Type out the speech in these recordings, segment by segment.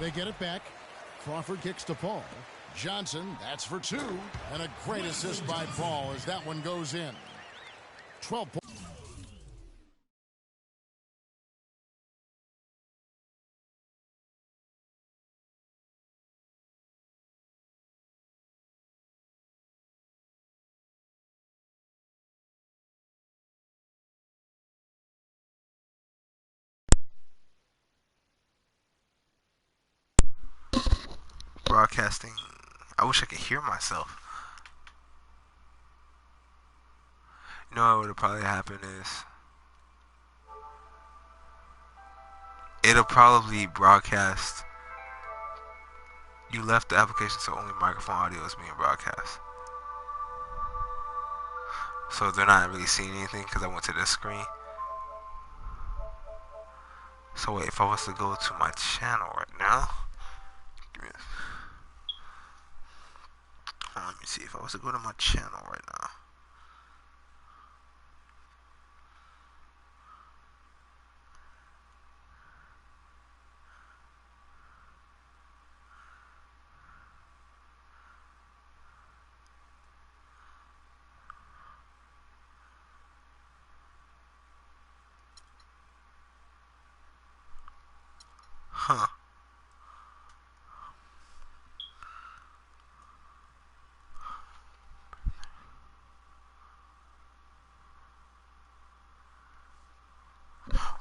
They get it back. Crawford kicks to Paul. Johnson, that's for 2. And a great assist by Paul as that one goes in. 12 points. Broadcasting. I wish I could hear myself. You know what would probably happen is it'll probably broadcast. You left the application so only microphone audio is being broadcast. So they're not really seeing anything because I went to this screen. So wait, if I was to go to my channel right now. Let me see if I was to go to my channel right now. Huh.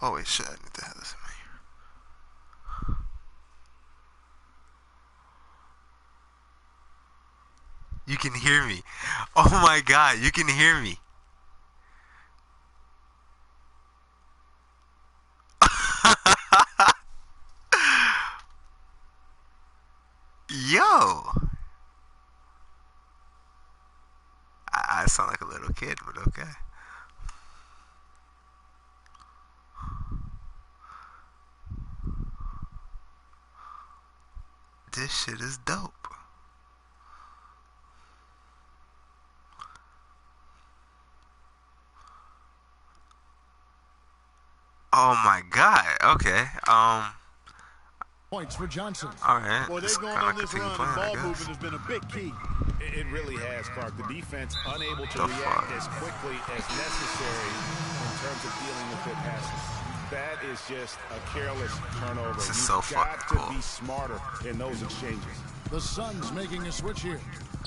Oh wait, shit, I need to have this in my ear. You can hear me. Oh my god, you can hear me. Yo. I sound like a little kid, but okay. This shit is dope. Oh my god. Okay. Points for Johnson. All right. Well, they've gone on this run, and ball movement has been a big key. It really has, Clark. The defense unable to react as quickly as necessary in terms of dealing with their passes. That is just a careless turnover. This is so fucking cool. You've got to be smarter in those exchanges. The Suns making a switch here.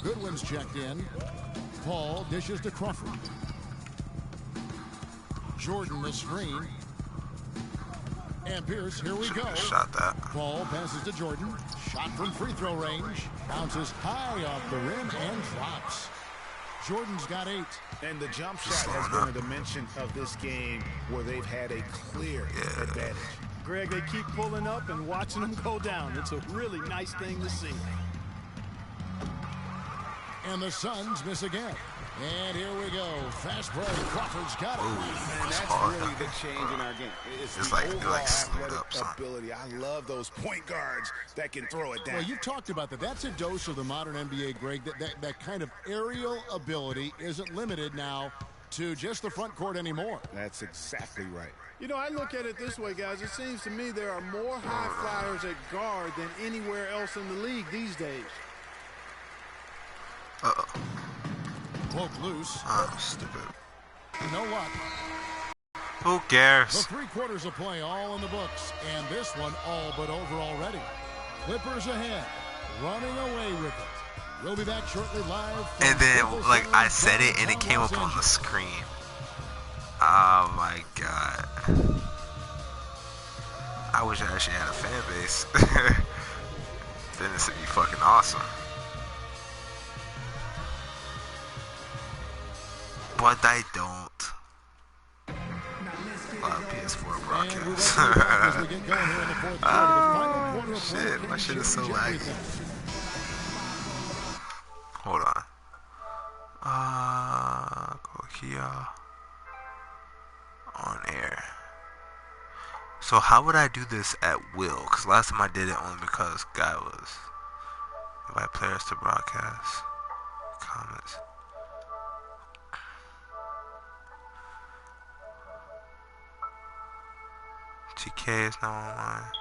Goodwin's checked in. Paul dishes to Crawford. Jordan the screen. And Pierce, here we go. Shot that. Paul passes to Jordan. Shot from free throw range. Bounces high off the rim and drops. Jordan's got 8. And the jump shot has been a dimension of this game where they've had a clear advantage. Greg, they keep pulling up and watching them go down. It's a really nice thing to see. And the Suns miss again. And here we go. Fast break. Crawford's got it. Ooh, And that's hard. really the change in our game. It's the like overall slid athletic up some. ability. I love those point guards that can throw it down. Well, you've talked about that. That's a dose of the modern NBA, Greg. That kind of aerial ability isn't limited now to just the front court anymore. That's exactly right. You know, I look at it this way, guys. It seems to me there are more high flyers at guard than anywhere else in the league these days. Uh-oh. Broke loose. Oh, stupid. You know what? Who cares? The 3 quarters of play all in the books, and this one all but over already. Clippers ahead, running away with it. We'll be back shortly live. And then, like, I said it, and it came up on the screen. Oh my god. I wish I actually had a fan base. Then this would be fucking awesome. But I don't. PS4 broadcast. Oh, shit. My shit is so laggy. Hold on. Go here. On air. So how would I do this at will? Because last time I did it only because guy was invite players to broadcast. Comments. TK is now online.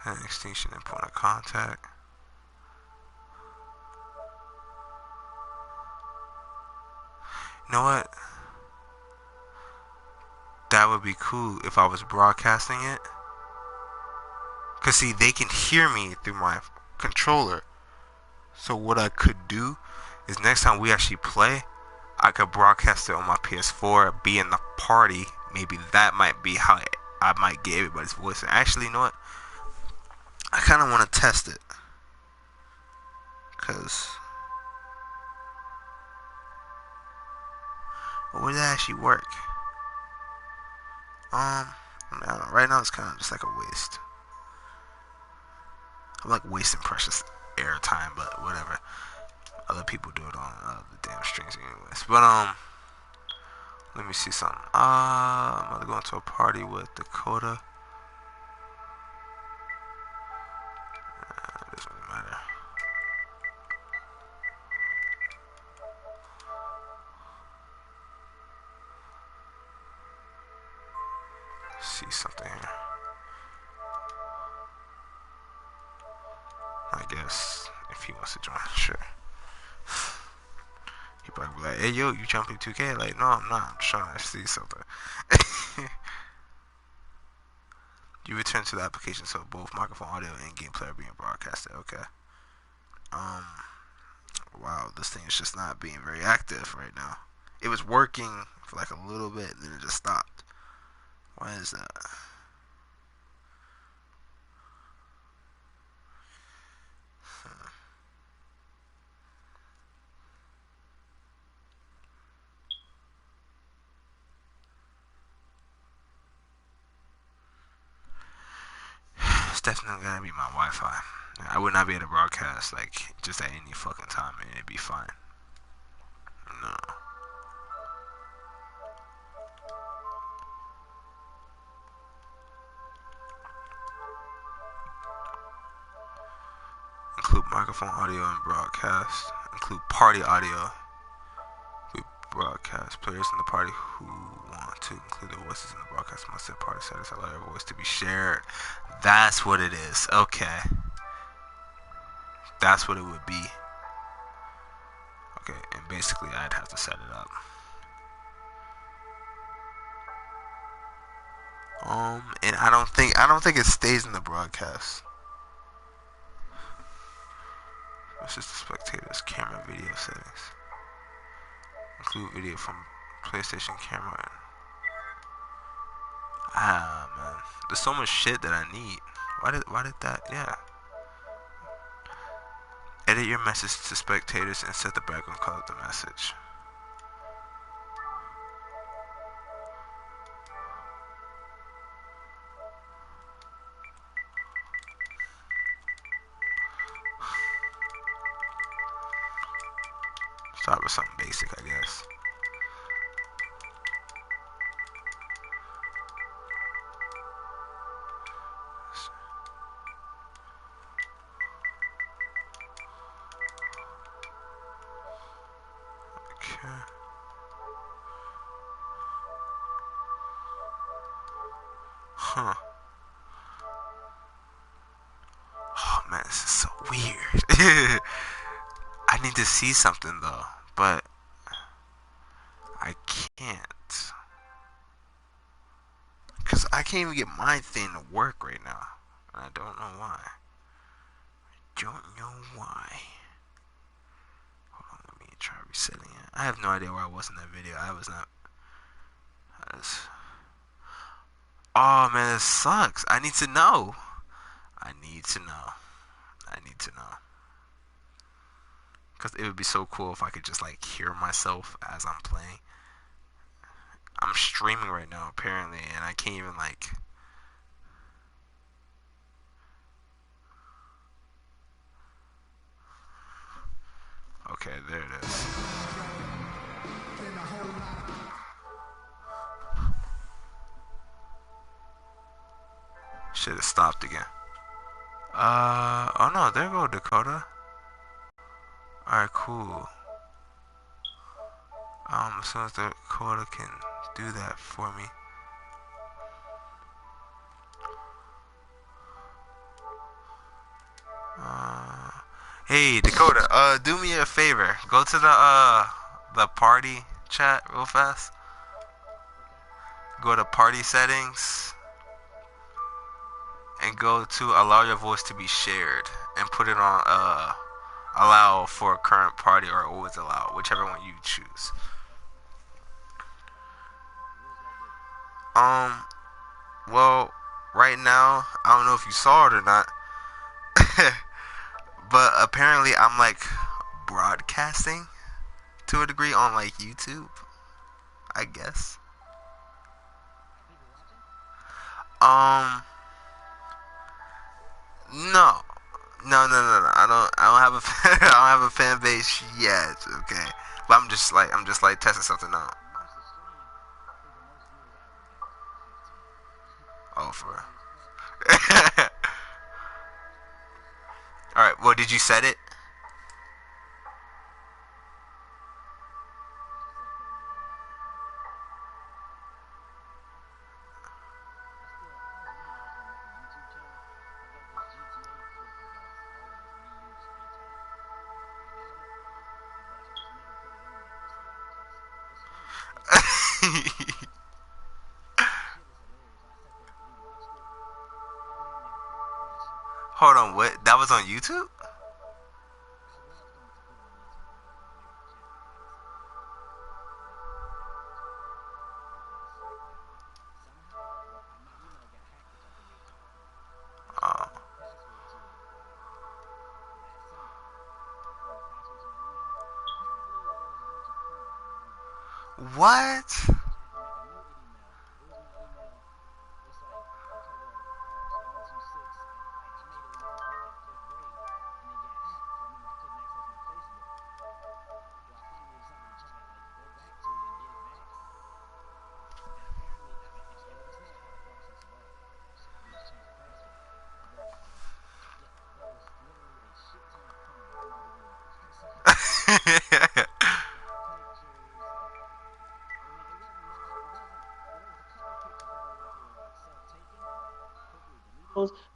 And extinction and point of contact. You know what? That would be cool if I was broadcasting it. Cause see, they can hear me through my controller. So what I could do is next time we actually play, I could broadcast it on my PS4, be in the party. Maybe that might be how I might get everybody's voice. And actually, you know what? I kind of want to test it. Cause would that actually work? I don't know. Right now it's kind of just like a waste. I'm like wasting precious air time, but whatever. Other people do it on the damn strings anyways. But let me see something. I'm about to go into a party with Dakota. It doesn't really matter. See something here. I guess if he wants to join, sure. He probably be like, "Hey yo, you jumping 2K?" Like, no, I'm not. I'm just trying to see something. You return to the application so both microphone audio and gameplay are being broadcasted. Okay. Wow, this thing is just not being very active right now. It was working for like a little bit, and then it just stopped. Why is that? It's definitely gonna be my Wi-Fi. I would not be able to broadcast like just at any fucking time, and it'd be fine. No. Include microphone audio and broadcast. Include party audio. We broadcast. Players in the party who want to include their voices in the broadcast must set party settings allow their voice to be shared. That's what it is. Okay. That's what it would be. Okay, and basically I'd have to set it up. And I don't think it stays in the broadcast. This is the spectators camera video settings. Include video from PlayStation camera. Man, there's so much shit that I need. Why did that? Yeah. Edit your message to spectators and set the background color of the message. Start with something basic, I guess. Okay. Huh. Oh man, this is so weird. I need to see something though, but I can't. Cause I can't even get my thing to work right now. And I don't know why. I don't know why. Hold on, let me try resetting it. I have no idea where I was in that video. I was not. Oh man, this sucks. I need to know. I need to know. I need to know. Because it would be so cool if I could just like hear myself as I'm playing. I'm streaming right now apparently, and I can't even like. Okay, there it is. Shit, it stopped again. Oh no, there go Dakota. Alright, cool. As soon as Dakota can do that for me. Uh, hey Dakota, do me a favor. Go to the party chat real fast. Go to party settings and go to allow your voice to be shared and put it on allow for current party or always allow, whichever one you choose. Well, right now, I don't know if you saw it or not, but apparently I'm like broadcasting to a degree on like YouTube, I guess. Um, no, no. I don't have a, I don't have a fan base yet. Okay, but I'm just like testing something out. Oh, for real. All right. Well, did you set it? Hold on. What? That was on YouTube? Oh. What?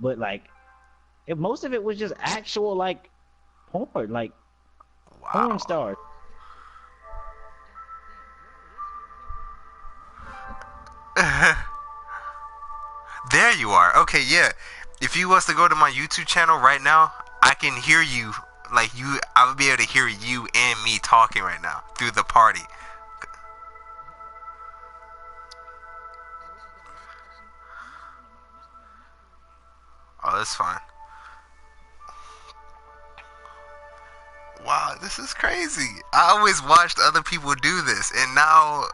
But like, most of it was just actual like porn, like porn Wow. stars. There you are. Okay, yeah. If you was to go to my YouTube channel right now, I can hear you. Like you, I would be able to hear you and me talking right now through the party. Oh, that's fine. Wow, this is crazy. I always watched other people do this, and now,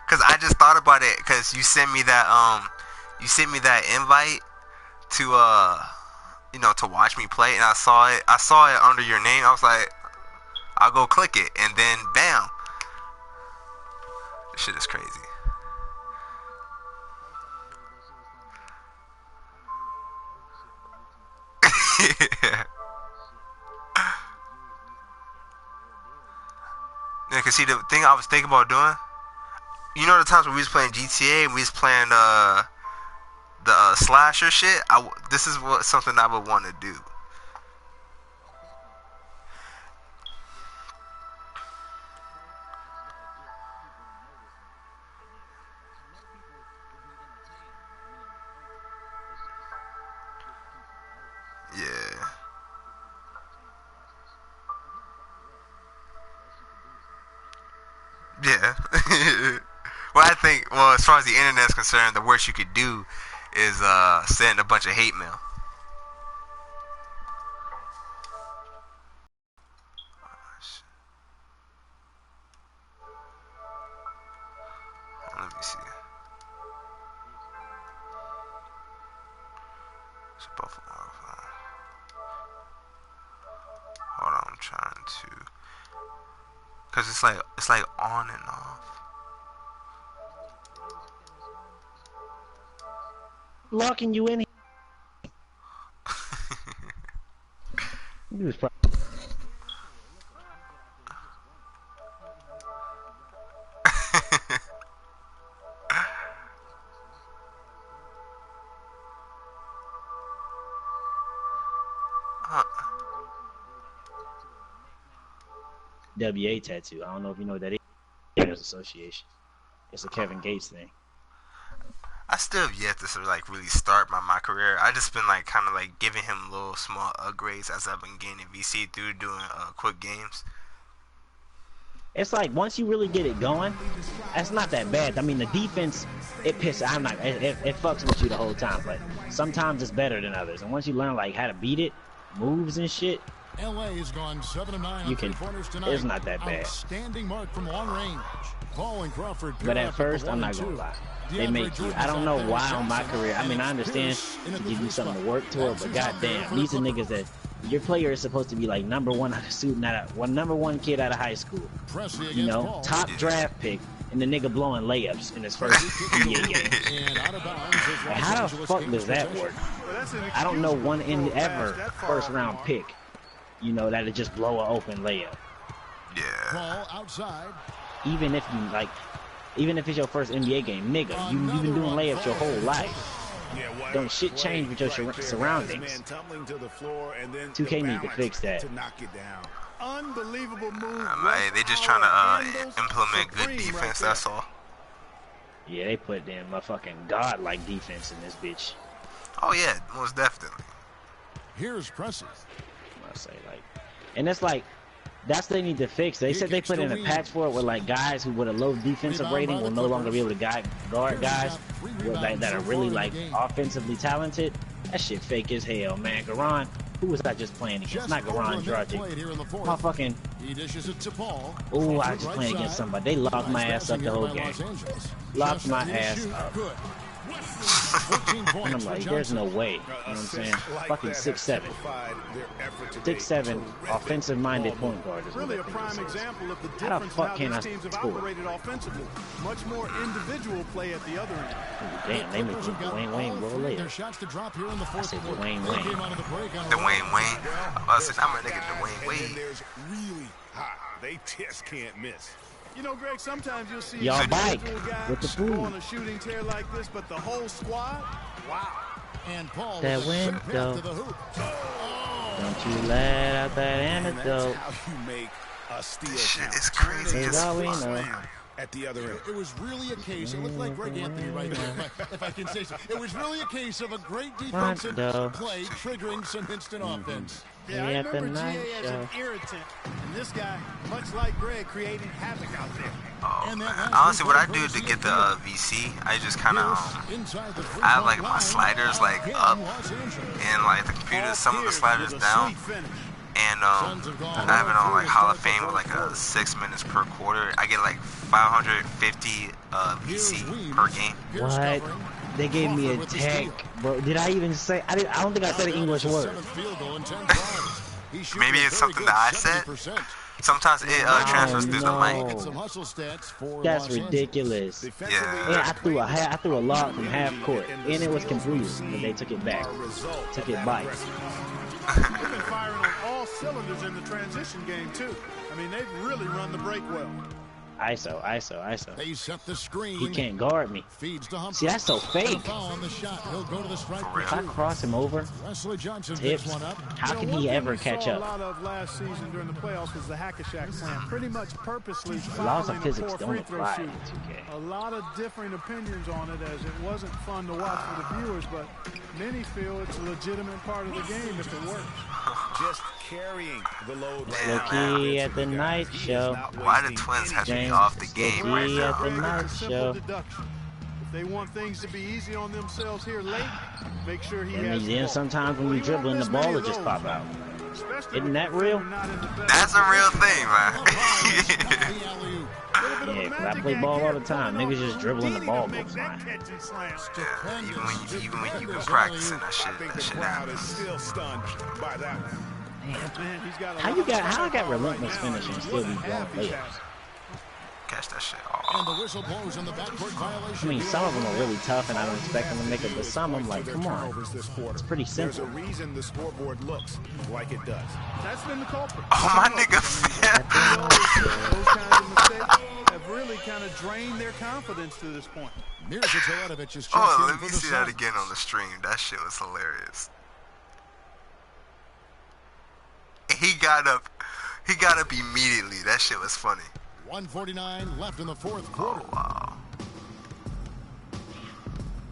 cause I just thought about it, cause you sent me that invite to to watch me play, and I saw it. I saw it under your name. I was like, I'll go click it, and then bam, this shit is crazy. Yeah, cause see the thing I was thinking about doing. You know the times when we was playing GTA and we was playing the slasher shit. This is what something I would want to do. Yeah. Yeah. Well, I think, well, as far as the internet's concerned, the worst you could do is send a bunch of hate mail. Let me see. It's Buffalo. Hold on, I'm trying to, cause it's like on and off. Locking you in. He was probably WA tattoo. I don't know if you know what that is. Players Association. It's a Kevin Gates thing. I still have yet to sort of like really start my career. I just been like kind of like giving him little small upgrades as I've been gaining VC through doing quick games. It's like once you really get it going, that's not that bad. I mean, the defense, it fucks with you the whole time, but sometimes it's better than others. And once you learn like how to beat it, moves and shit, LA has gone 7-9 on three-pointers tonight. It's not that bad. Outstanding mark from long range. Paul and Crawford. But at first, I'm not gonna lie. They make you. I don't know why on my career. I mean, I understand to give you something to work toward, but goddamn, these are niggas that your player is supposed to be like number one kid out of high school. You know, top draft pick, and the nigga blowing layups in his first NBA game. How the fuck does that work? I don't know one ever first round pick, you know, that'll just blow an open layup. Yeah. Even if it's your first NBA game, nigga, you've been doing layups your whole life. Don't shit change with your surroundings. 2K need to fix that. Unbelievable move. They just trying to implement good defense, that's all. Yeah, they put them motherfucking godlike defense in this bitch. Oh yeah, most definitely. Here's Pressey. I say like, and it's like, that's what they need to fix. They said they put in a patch for it where like guys who with a low defensive rating will no longer be able to guard guys that are really like offensively talented. That shit fake as hell, man. Garon, who was I just playing against? Not Garon Dragic. My fucking. Ooh, I was just playing against somebody. They locked my ass up the whole game. Locked my ass up. And I'm like, there's no way. You know what I'm saying? Fucking 6'7". 6'7", offensive-minded point guard is really a prime example of the how the difference fuck how can I these teams have score? operated offensively. Much more individual play at the other end. Damn, they make Dwayne Wayne roll Their later. shots to drop here in the I fourth said quarter. Dwayne They Wayne. came out of the break on a Dwayne Wayne. I said I'm a nigga Dwayne And Wade. there's really hot. They just can't miss. You know, Greg, sometimes you'll see Y'all an bike individual guy with the go food. on a shooting tear like this, but the whole squad, wow. And Paul That with a quick path window. to the hoop. Don't you let out that And antidote. that's how you make a steal This shit count. is crazy That's as all we fuck. know. At the other end. It was really a case. It looked like Greg Anthony right there, if I can say so. It was really a case of a great defensive play triggering some instant offense. Yeah, I Yeah, at the remember night GA as an show. irritant, and this guy, much like Greg, creating havoc out there. Oh, man. Honestly, what I do to get the VC, I just kind of I have like my sliders like up and like the computer, some of the sliders down, and I have it on like Hall of Fame with like 6 minutes per quarter. I get like 550 VC per game. What? They gave me a tech, bro. Did I even say? I don't think I said an English word. Maybe it's something that I said. Sometimes it transfers through the mic. That's ridiculous. Yeah. Yeah, I threw a lob from half court, and it was completed, but they took it back. Took it back. They've been firing on all cylinders in the transition game, too. I mean, they've really run the break well. ISO. They set the screen. He can't guard me. Feeds to Humphrey. See, that's so fake. Foul on the shot. He'll go to the strike. If I cross him over, Wesley Johnson tips, picks one up. how You can know, one he thing ever we catch saw up? A lot of last season during the playoffs was the hack-a-shack plan, pretty much purposely Laws of fouling a physics poor don't free throw apply shooter. in 2K. A lot of different opinions on it, as it wasn't fun to watch for the viewers, but many feel it's a legitimate part of the game if it works. Just carrying the load. Low-key at the night show. Why the Twins have to be James, off the game right low-key at the now? night It's a simple show. deduction. If they want things to be easy on themselves here late, make sure he And has the then ball. sometimes when Well, you you won't dribbling, the miss many ball will of just those, pop out. especially Isn't when that the real? defender not in the best That's a real thing, man. Yeah, 'cause I play ball all the time. Niggas just dribbling the ball goes fine. Yeah, even when you been practicing that shit happens. Still stunned by that one. How I got relentless finish and still be blowing layups? Catch that shit. And the Oh. whistle blows on the backcourt violation. I mean, some of them are really tough, and I don't expect them to make it, but some I'm like, come on. Turnovers this quarter. It's pretty There's a simple. reason the scoreboard looks like it does. That's been the culprit. Oh, my nigga fell. Those kinds of mistakes have really kind of drained their confidence to this point. Mirza Teletovic is checked Oh, in let for me the see that Suns. again on the stream. That shit was hilarious. got up. He got up immediately. That shit was funny. 1:49 left in the fourth quarter. Oh, wow.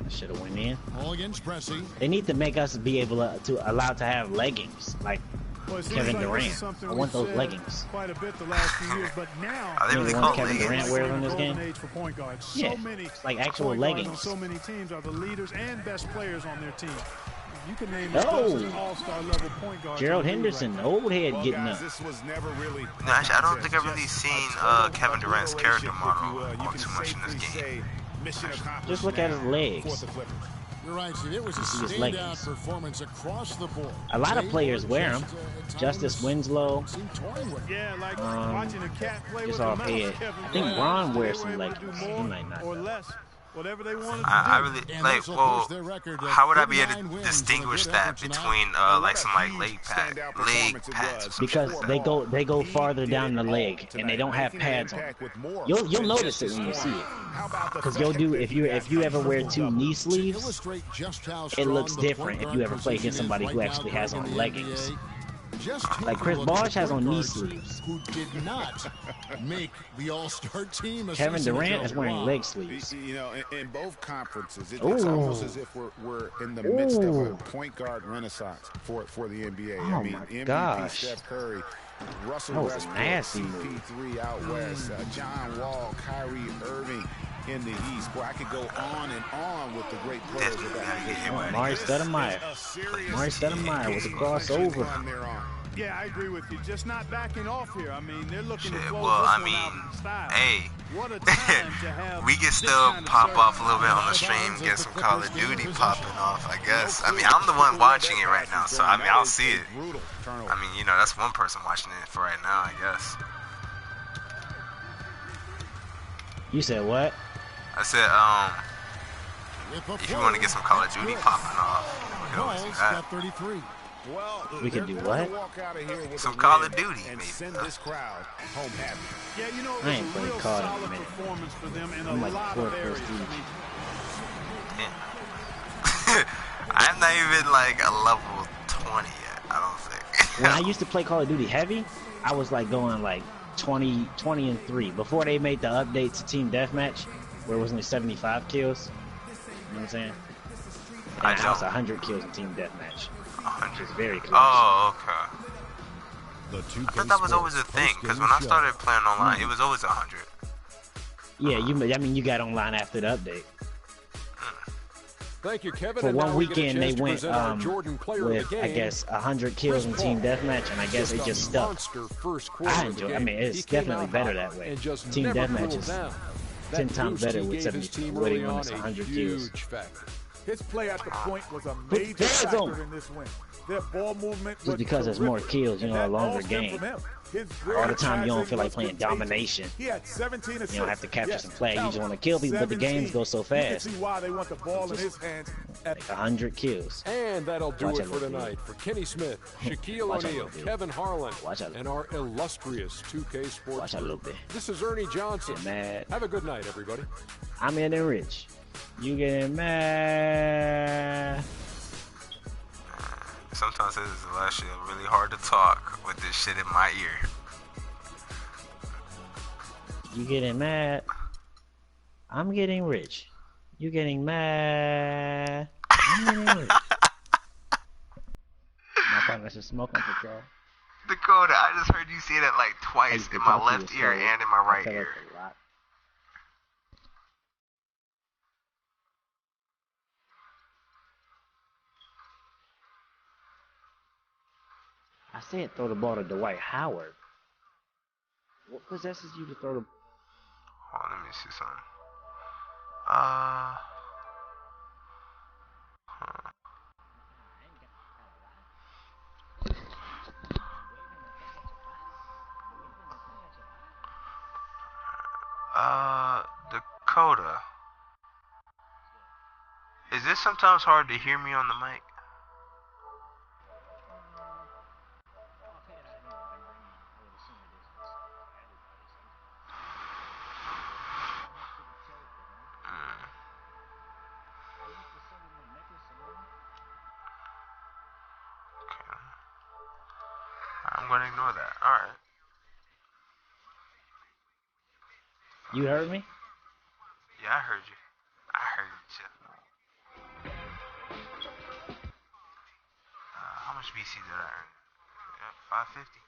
I should have went in. All against Pressey. They need to make us be able to allow to have leggings like Kevin Durant. I want those leggings. Quite a bit the last few years, but now Are they really called Kevin leggings? Durant wears on this game? So many like actual point guards leggings. on so many teams are the leaders and best players on their team. You can name all-star level point guards. Gerald Henderson, right old head getting guys, up. this was never really No, actually, I don't think I've really seen Kevin Durant's character model on too much in this game. Just look at his legs. You're right, Steve. It was a his standout leggings. performance across the board. A lot of players wear them. Justice Winslow. Yeah, like watching a cat play Just with off a mouse, head. Kevin I think Durant. Ron wears They some were able to leggings. do He more might not. or less, whatever they wanted to I do. really And like. this will Well, push their record to how would I be able 39 to wins distinguish with a good that effort tonight. between like some like leg pads? Or some Because shit like they that? they go farther down the leg and they don't have pads on. You'll notice it when you see it. Because you'll do if you ever wear two knee sleeves, Illustrate just how it strong looks the different point if you guard ever play against position somebody is who right actually now has on in the leggings. NBA. Just take Like a Chris look at Bosh the has point on knee guards sleeves. who did not make the All-Star team. A Kevin season Durant ago. is wearing Wow. leg sleeves. You know, in both conferences, it's Ooh. almost as if we're in the midst of a Ooh. point guard renaissance for the NBA. Oh I mean, my MVP gosh. Steph Curry, Russell That was a Westbrook, nasty move. CP3 out west, John Wall, Kyrie Irving in the East. Boy, I could go on and on with the great players of that position. Mari Stoudemire. Mari Stoudemire with a crossover. Yeah, I agree with you. Just not backing off here. I mean, they're looking to Shit, close well, this I one mean, out in style. hey, What a time to have we can this still kind of pop service. off a little bit on the stream, get some Call of Duty popping off, I guess. I mean, I'm the one watching it right now, so I mean, I'll see it. I mean, you know, that's one person watching it for right now, I guess. You said what? I said, if you want to get some Call of Duty popping off, we can always do that. 33. Well, We could do what? Some Call of Duty, and maybe. send this crowd home happy. Yeah, you know, it I was ain't a played real COD in a solid minute. performance for them in I'm a like lot fourth of areas. prestige. I'm not even like a level 20 yet, I don't think. When I used to play Call of Duty heavy, I was like going like 20 and 3 before they made the update to Team Deathmatch, where it was only 75 kills. You know what I'm saying? And I was 100 kills in Team Deathmatch. 100. Which is very close. Oh, okay. I thought that was always a thing, because when I started playing online, it was always 100. Yeah, I mean, you got online after the update. Thank you, Kevin. For And now one we get a weekend, they chance to went present our Jordan player of with, the I game. guess, 100 kills in Team Deathmatch, and I guess it just stuck. Monster first quarter I of the enjoy. I game. mean, it's He came definitely out better hot that way. and just Team never Deathmatch cooled is down. 10 That times boost better he with gave his 70 team when early he on wins a 100 kills. huge factor. His play at the point was a Put major pads on. factor in this win. Their ball movement was Just because it's more kills, you know, a longer game. All the time you don't feel like playing domination. He had 17 assists. You don't have to capture some play. You just want to kill people, but the games go so You can fast. see why they want the ball in his hands. Like 100 kills. And that'll do Watch it out, for little tonight. For Kenny Smith, Shaquille Watch out, O'Neal, little dude. Kevin Harlan, Watch out. and our illustrious 2K Sports. Watch out a little bit. This is Ernie Johnson. Get mad. Have a good night, everybody. I'm getting rich. You getting mad. Sometimes this is actually really hard to talk with this shit in my ear. You getting mad. I'm getting rich. You getting mad. I'm getting rich. My partner should smoke on patrol. Dakota, I just heard you say that like twice in my left ear and in my right ear. I said throw the ball to Dwight Howard. What possesses you to throw the... Hold on, let me see something. Dakota. Is this sometimes hard to hear me on the mic? I'm gonna ignore that. Alright. You heard me? Yeah, I heard you. I heard you. How much BC did I earn? Yeah, 550.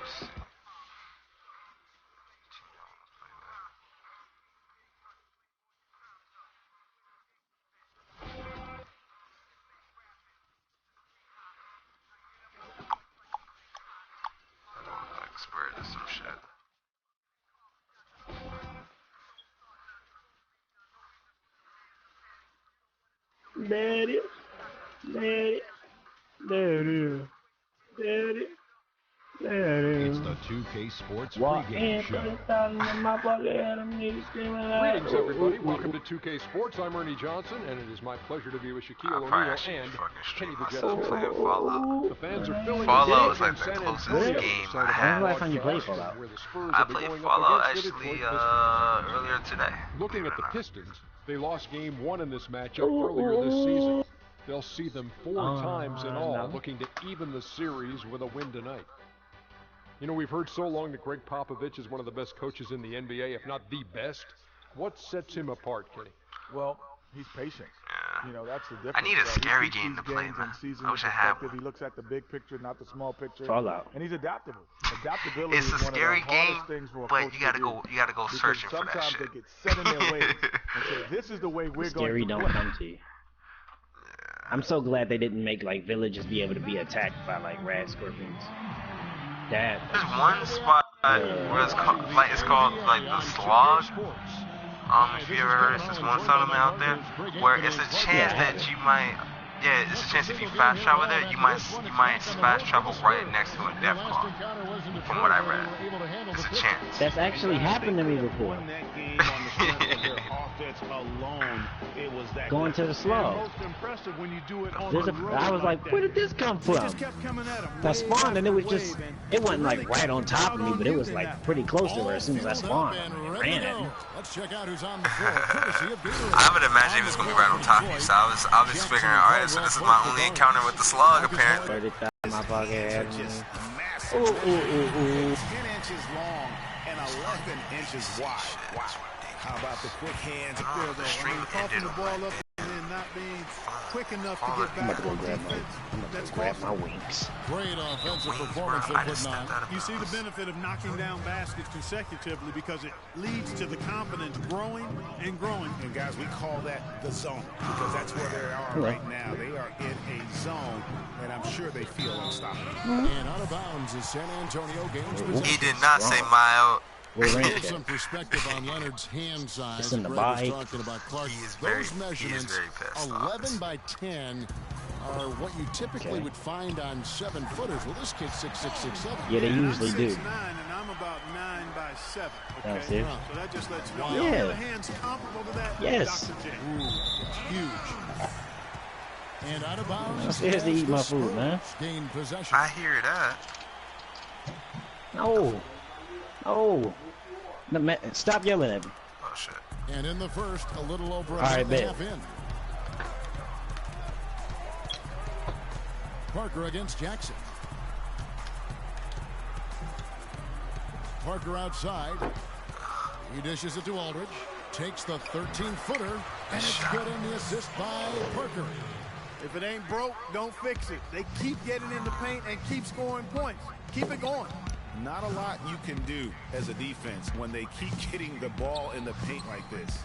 Let's see. Expert or some shit. There it is. There it is. There it is. There it is. There it is. It's the 2K Sports Walk pregame in, show. put it down in my pocket, and I'm niggas screaming out. Greetings, everybody. Welcome to 2K Sports. I'm Ernie Johnson, and it is my pleasure to be with Shaquille O'Neal and Kenny the Jet. Playing Fallout. The fans are filling Fallout the is like the San closest Antonio game side I of the had. When's the last time you played broadcast, Fallout? where the Spurs I will be played going up Fallout against the actually Detroit Pistons. earlier today. Looking at the Pistons, they lost game 1 in this matchup earlier this season. They'll see them 4 times in all, looking to even the series with a win tonight. You know, we've heard so long that Greg Popovich is one of the best coaches in the NBA, if not the best. What sets him apart, Kenny? Well, he's patient. You know, that's the difference. I need a scary He game to sees play, games man. and sees in I wish I had perspective. one. He looks at the big picture, not the small picture. Fallout. And he's adaptable. Adaptability It's a is one scary of the hardest game, things for a but coach you gotta to go. do. You gotta go Because searching for that sometimes shit. they get set in their ways and say, "This is the way we're Scary going to don't play." come to you. I'm so glad they didn't make like villages be able to be attacked by like rad scorpions. That There's one spot where it's called like the slog. If you ever heard of this one settlement out there, where it's a chance that you might, it's a chance if you fast travel there, you might fast travel right next to a death claw. From what I read, it's a chance. that's actually happened to me before. Going to the slug. Most impressive when you do it on There's the a, road I was like, where did this come from? just kept coming at him. I spawned and it was just, it wasn't like right on top of me, but it was like pretty close to her as soon as I spawned. I ran at him. Let's check out who's on the floor. Courtesy of Gatorade. I would imagine it was gonna be right on top of you, so I was figuring, alright, so this is my only encounter with the slug apparently. Put it down in my pocket. Massive. Ooh, ooh, ooh, ooh. 10 inches long and 11 inches wide. Wow. How about the quick hands? The stream ended The on ball my up and then not being quick enough to Falling. get I'm back about to on go grab my, defense. I'm about That's to grab costly. my wings. Great offensive Wings, performance bro. they I just put on. stepped out of You see the bounds. benefit of knocking down baskets consecutively because it leads to the confidence growing and growing. And guys, we call that the zone because that's where they are right now. They are in a zone, and I'm sure they feel unstoppable. And out of bounds is San Antonio Games possession. He did not say mild. We're Give ranked some perspective on Leonard's hand size. It's in the Greg was bike. talking about Clark. He is Those very measurements, pissed, 11 honestly. by 10, are what you typically would find on 7-footers. Well, this kid's 6'6", 6'7". Yeah, they usually I'm do. 6'9", and I'm about 9 by 7. Oh, Okay, see? so that just lets you know. Yeah. Your hands comparable to that. Yes. Dr. J. Huge. And out of bounds. I'm scared to eat my food, man. Gain possession. I hear that. No. No. No, man, stop yelling at me. Oh shit. And in the first, a little over a All right, minute and a bet. half in. Parker against Jackson. Parker outside. He dishes it to Aldridge. Takes the 13-footer, and it's good in the assist by Parker. If it ain't broke, don't fix it. They keep getting in the paint and keep scoring points. Keep it going. Not a lot you can do as a defense when they keep getting the ball in the paint like this.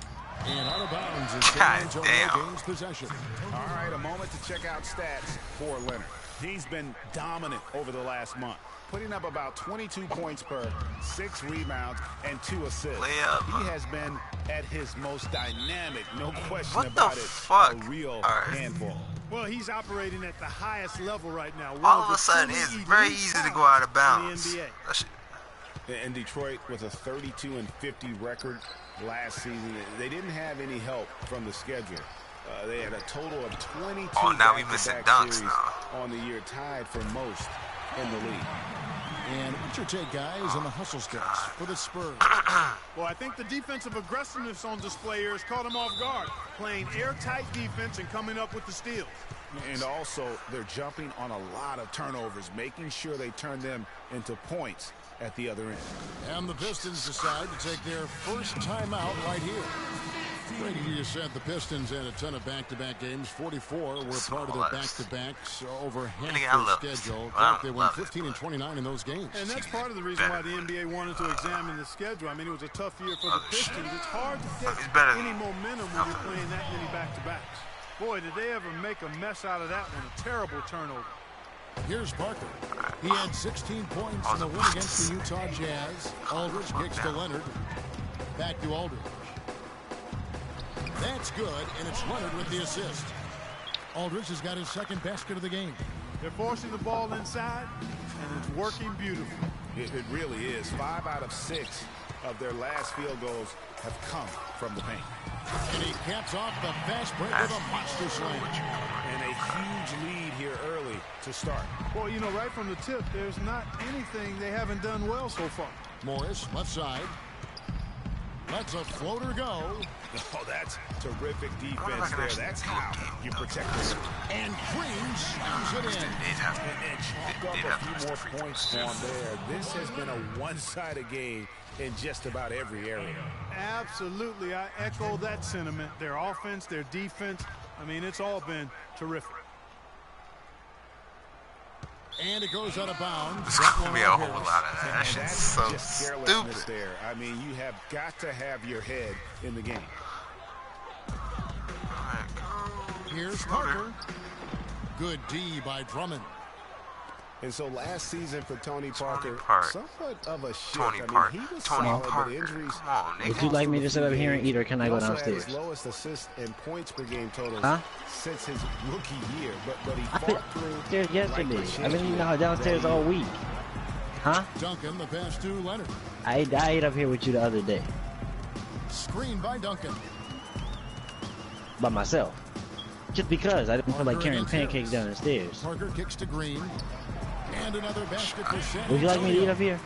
And out of bounds is San God Antonio damn. Games possession. All right, a moment to check out stats for Leonard. He's been dominant over the last month, putting up about 22 points per, 6 rebounds, and 2 assists. Layup. He has been at his most dynamic, no question What the about it. fuck? A real All right. handful. Well, he's operating at the highest level right now. All of a sudden, it's very easy to go out of bounds. In the NBA. That shit- And Detroit with a 32-50 record last season. They didn't have any help from the schedule. They had a total of 22 Oh, now we missing back-to-back dunks series now. on the year, tied for most in the league. And what's your take, guys, on the hustle skills for the Spurs? Well, I think the defensive aggressiveness on display here has caught them off guard, playing airtight defense and coming up with the steals. And also, they're jumping on a lot of turnovers, making sure they turn them into points at the other end. And the Pistons decide to take their first timeout right here. Brady, you said the Pistons had a ton of back-to-back games. 44 were part of their back-to-backs over half their schedule. They won 15 and 29 in those games. And that's part of the reason why the NBA wanted to examine the schedule. I mean, it was a tough year for the Pistons. It's hard to get any momentum when you're playing that many back-to-backs. Boy, did they ever make a mess out of that one. A terrible turnover. Here's Parker. He had 16 points in the win against the Utah Jazz. Aldridge kicks to Leonard. Back to Aldridge. That's good, and it's Leonard with the assist. Aldridge has got his second basket of the game. They're forcing the ball inside, and it's working beautifully. It really is. 5 out of 6 of their last field goals have come from the paint. And he caps off the fast break with a monster slam. And a huge lead here early to start. Well, you know, right from the tip, there's not anything they haven't done well so far. Morris, left side. Lets a floater go. Oh, that's terrific defense there. That's how you protect the rim. And Green slams it in. And chalk up a few more points on there. This has been a one-sided game in just about every area. Absolutely. I echo that sentiment. Their offense, their defense. I mean, it's all been terrific. And it goes out of bounds. There's going to be a whole lot of that. That shit's so stupid. There. I mean, you have got to have your head in the game. Here's Parker. Good D by Drummond. And so last season for Tony Parker, somewhat of a shift. He was solid, but injuries. Would you like me to sit up here and eat, or can I go downstairs? His lowest assist and points per game totals since his rookie year, but he fought through. Yesterday. I've been eating downstairs all week. Huh? Duncan, the pass to Leonard. I ate up here with you the other day. Screen by Duncan. By myself. Just because I didn't feel like carrying pancakes down the stairs. Parker kicks to Green. And another basket for San Antonio. Would you like me to eat up here?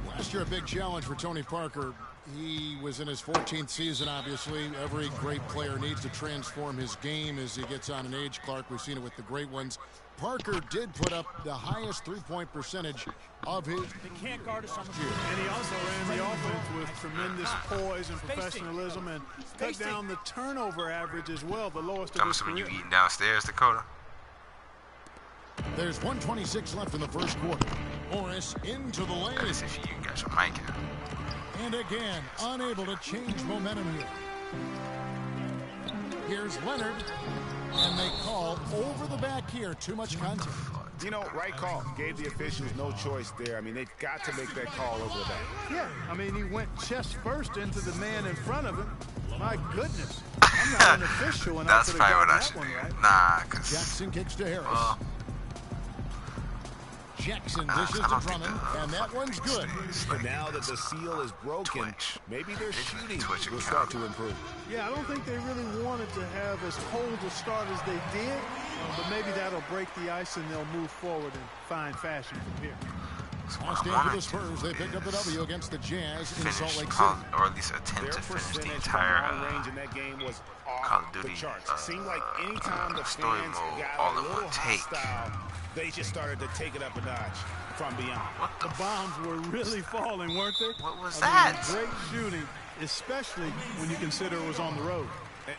Last year, a big challenge for Tony Parker. He was in his 14th season, obviously. Every great player needs to transform his game as he gets on an age clock. We've seen it with the great ones. Parker did put up the highest three-point percentage of his. They can't guard us on the field. And he also ran the offense with tremendous poise and professionalism and cut down the turnover average as well, the lowest of his career. You eating downstairs, Dakota? There's 1:26 left in the first quarter. Morris into the lane. You got your mic in. And again, unable to change momentum here. Here's Leonard. And they call over the back here. Too much contact. You know, right call. Gave the officials no choice there. I mean, they've got to make that call over the back. Yeah, I mean, he went chest first into the man in front of him. My goodness. I'm not an official. And that's probably what I should do. Right? Nah, because... Jackson kicks to Harris. Jackson dishes to Drummond, and that one's good. But now that the seal is broken, maybe their shooting will start to improve. Yeah, I don't think they really wanted to have as cold a start as they did, but maybe that'll break the ice and they'll move forward in fine fashion from here. Last game for the Spurs, they picked up the W against the Jazz in Salt Lake City. Or at least attempt to finish the entire range in that game was Call of Duty seemed like anytime the story fans mode got all a in little one take. hostile, they just started to take it up a notch from beyond. The bombs were really falling, weren't they? What was that? Great shooting, especially when you consider it was on the road.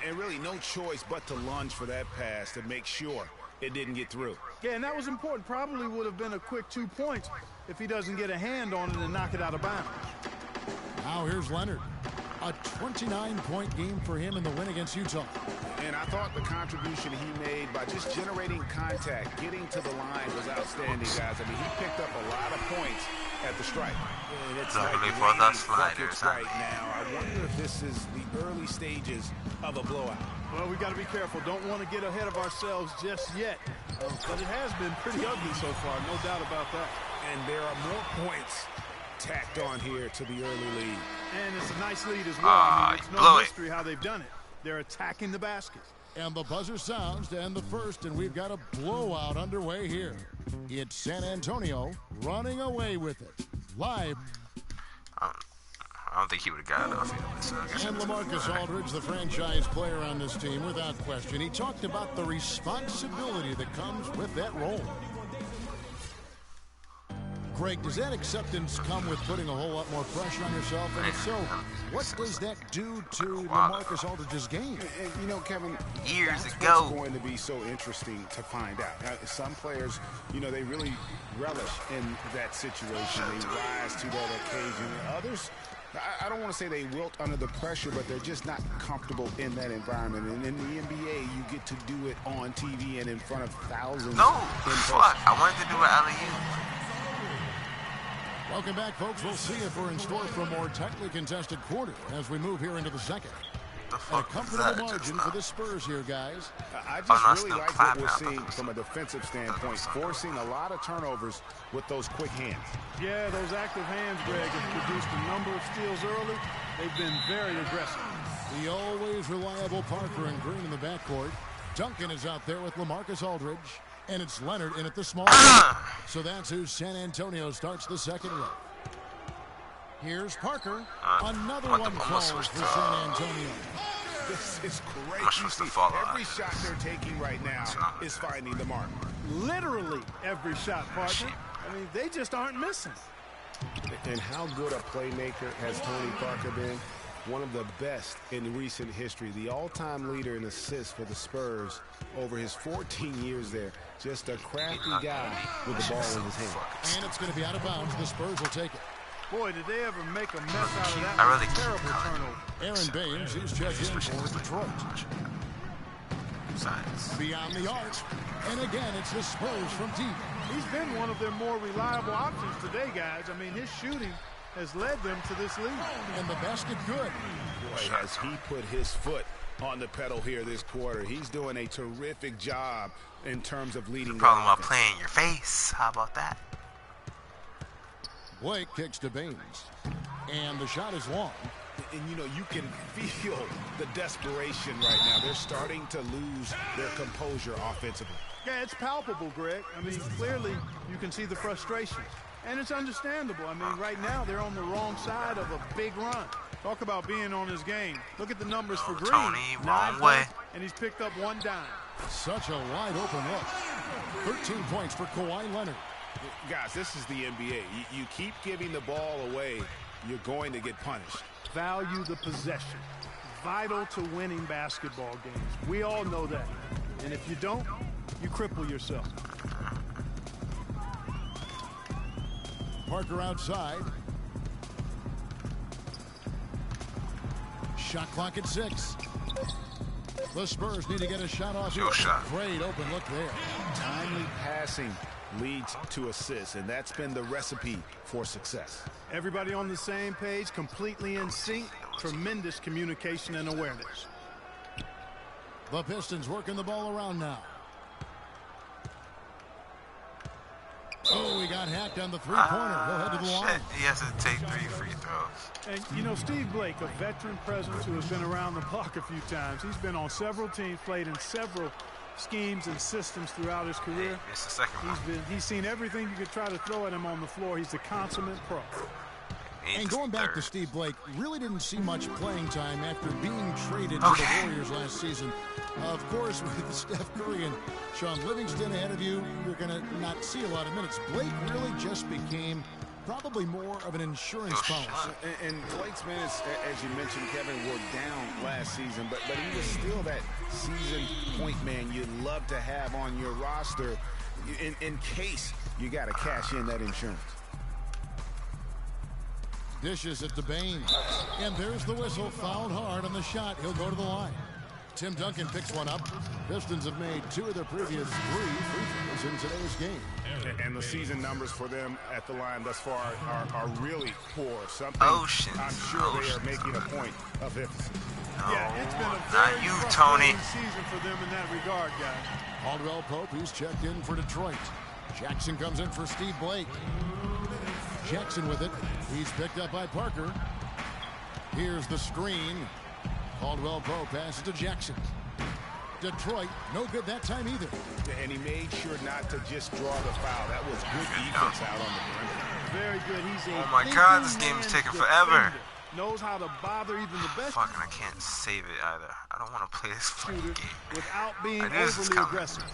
And really no choice but to lunge for that pass to make sure it didn't get through. Yeah, and that was important. Probably would have been a quick 2 points if he doesn't get a hand on it and knock it out of bounds. Now here's Leonard. A 29-point game for him in the win against Utah. And I thought the contribution he made by just generating contact, getting to the line was outstanding, guys. I mean, he picked up a lot of points at the stripe. And it's like for the sliders right now. I wonder if this is the early stages of a blowout. Well, we got to be careful. Don't want to get ahead of ourselves just yet. But it has been pretty ugly so far, no doubt about that. And there are more points tacked on here to the early lead. And it's a nice lead as well. I mean, it's no mystery how they've done it. They're attacking the basket. And the buzzer sounds to end the first, and we've got a blowout underway here. It's San Antonio running away with it. Live. I don't think he would have got enough anyway. And LaMarcus Aldridge, the franchise player on this team, without question. He talked about the responsibility that comes with that role. Greg, does that acceptance come with putting a whole lot more pressure on yourself? And if so, what does that do to LaMarcus Aldridge's game? And, you know, Kevin, years that's ago, what's going to be so interesting to find out. Some players, you know, they really relish in that situation. They rise to that occasion. And others, I don't want to say they wilt under the pressure, but they're just not comfortable in that environment. And in the NBA, you get to do it on TV and in front of thousands. No, fuck. I wanted to do it LAU. Welcome back, folks. We'll see if we're in store for a more tightly contested quarter as we move here into the second. A comfortable margin for the Spurs here, guys. I just really like what we're seeing from a defensive standpoint, forcing a lot of turnovers with those quick hands. Yeah, those active hands, Greg, have produced a number of steals early. They've been very aggressive. The always reliable Parker and Green in the backcourt. Duncan is out there with LaMarcus Aldridge. And it's Leonard in at the small. So that's who San Antonio starts the second row. Here's Parker. Another one falls for San Antonio. This is great. Every shot they're taking right now is finding the mark. Literally every shot, partner. I mean, they just aren't missing. And how good a playmaker has Tony Parker been? One of the best in recent history. The all-time leader in assists for the Spurs over his 14 years there. Just a crafty guy with the ball in his hand. And it's going to be out of bounds. The Spurs will take it. Boy, did they ever make a mess out of that. Terrible turnover. Aaron Baines, he's checked in for Detroit. Beyond the arc. And again, it's the Spurs from deep. He's been one of their more reliable options today, guys. I mean, his shooting has led them to this lead. And the basket good. Boy, has he put his foot on the pedal here this quarter. He's doing a terrific job in terms of leading. The problem about playing your face. How about that? Blake kicks to Baines. And the shot is long. And, you know, you can feel the desperation right now. They're starting to lose their composure offensively. Yeah, it's palpable, Greg. I mean, clearly you can see the frustration. And it's understandable. I mean, right now they're on the wrong side of a big run. Talk about being on his game. Look at the numbers for Green. Tony, wrong way. And he's picked up one dime. Such a wide open look. 13 points for Kawhi Leonard. Guys, this is the NBA. You keep giving the ball away, you're going to get punished. Value the possession. Vital to winning basketball games. We all know that. And if you don't, you cripple yourself. Parker outside. Shot clock at 6. The Spurs need to get a shot off here. Great open look there. Timely passing leads to assists, and that's been the recipe for success. Everybody on the same page, completely in sync. Tremendous communication and awareness. The Pistons working the ball around now. Oh, he got hacked on the three-pointer. He'll head to the line. He has to take 3 free throws. And, you know, Steve Blake, a veteran presence who has been around the block a few times. He's been on several teams, played in several schemes and systems throughout his career. It's the second one. He's seen everything you could try to throw at him on the floor. He's a consummate pro. And going back to Steve Blake, really didn't see much playing time after being traded to the Warriors last season. Of course, with Steph Curry and Sean Livingston ahead of you, you're going to not see a lot of minutes. Blake really just became probably more of an insurance policy. And Blake's minutes, as you mentioned, Kevin, were down last season, but he was still that season point man you'd love to have on your roster in case you got to cash in that insurance. Dishes it to Baines. And there's the whistle. Fouled hard on the shot. He'll go to the line. Tim Duncan picks one up. Pistons have made 2 of their previous 3 free throws in today's game. And the season numbers for them at the line thus far are really poor. Something I'm sure they are making a point of emphasis. Yeah, it's been a very frustrating season for them in that regard, guys. Caldwell Pope, he's checked in for Detroit. Jackson comes in for Steve Blake. Jackson with it. He's picked up by Parker. Here's the screen. Caldwell Pope passes to Jackson. Detroit, no good that time either. And he made sure not to just draw the foul. That was good defense out on the perimeter. Very good. He's a oh my God, this game is taking forever. Knows how to bother even the best. Fucking, I can't save it either. I don't want to play this fucking game. Without being overly aggressive.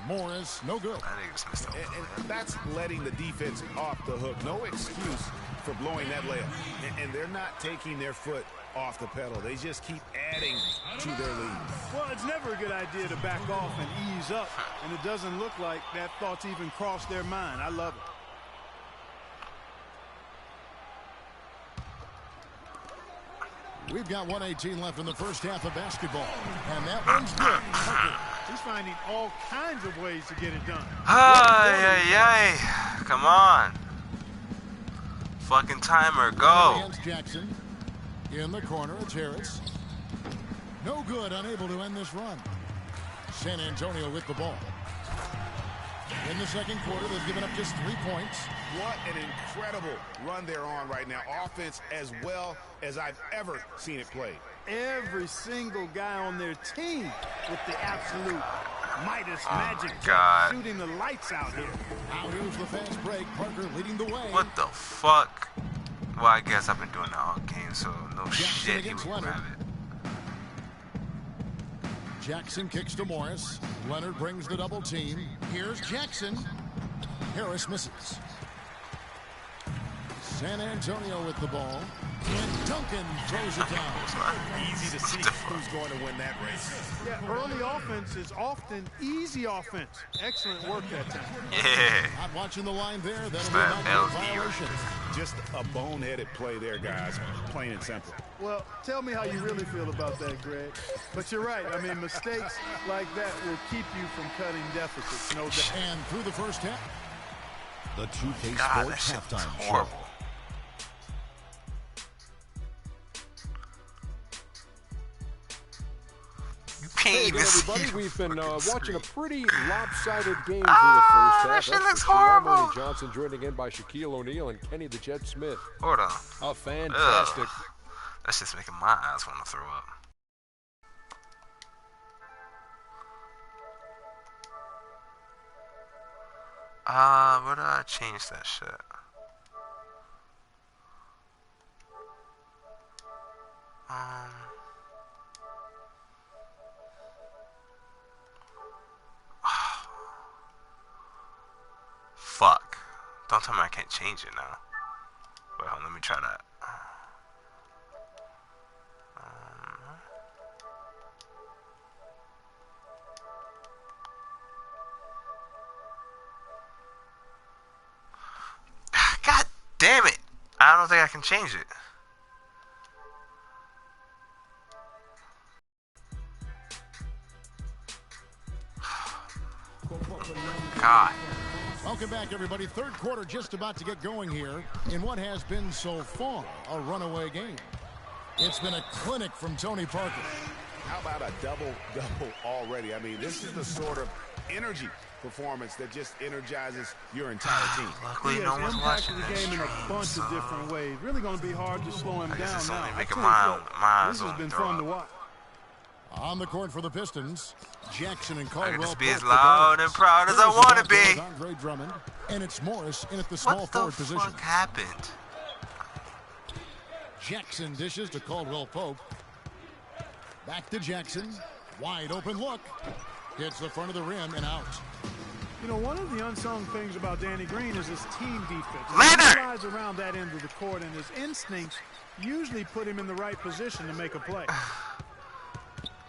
Morris, no good. I just missed and that's letting the defense off the hook. No excuse for blowing that layup. And they're not taking their foot off the pedal. They just keep adding to their lead. Well, it's never a good idea to back off and ease up. And it doesn't look like that thought's even crossed their mind. I love it. We've got 1:18 left in the first half of basketball. And that one's good. He's finding all kinds of ways to get it done. Come on. Fucking timer, go. Jackson. In the corner, it's Harris. No good, unable to end this run. San Antonio with the ball. In the second quarter, they've given up just 3 points. What an incredible run they're on right now. Offense as well as I've ever seen it played. Every single guy on their team with the absolute Midas magic shooting the lights out here. Now here's the fast break. Parker leading the way. What the fuck? Well, I guess I've been doing that all game, so no Jackson shit he would Leonard. grab it. Jackson kicks to Morris. Leonard brings the double team. Here's Jackson. Harris misses. San Antonio with the ball. And Duncan throws it down. Easy to see who's going to win that race. Yeah, early offense is often easy offense. Excellent work that time. Yeah. Not watching the line there. That'll That be was a violation. Just a boneheaded play there, guys. Plain and simple. Well, tell me how you really feel about that, Greg. But you're right. I mean, mistakes like that will keep you from cutting deficits, no doubt. And through the first half. The 2K God, Sports that shit was halftime horrible. show. Hey again, everybody. We've been watching a pretty lopsided game through the first half. That shit looks for sure. horrible. Monty Johnson joining in by Shaquille O'Neal and Kenny the Jet Smith. Hold on. A fantastic. That's just making my eyes want to throw up. Where did I change that shit? Fuck. Don't tell me I can't change it now. Wait, hold on, let me try that. God damn it! I don't think I can change it. God. Welcome back, everybody. Third quarter just about to get going here in what has been so far a runaway game. It's been a clinic from Tony Parker. How about a double-double already? I mean, this is the sort of energy performance that just energizes your entire team. Luckily, He no has one's impacted watching the game in a stream, bunch so of different ways. Really going to be hard to slow him I guess down it's now. only I making tell you my what, eyes this has want been to throw fun up. to watch. On the court for the Pistons, Jackson and I Caldwell. can just be as both loud the and proud as I want to be. Andre Drummond, and it's Morris in at the small What the forward position. fuck happened? Jackson dishes to Caldwell Pope. Back to Jackson. Wide open look. Hits the front of the rim and out. You know, one of the unsung things about Danny Green is his team defense. Leonard! He flies around that end of the court, and his instincts usually put him in the right position to make a play.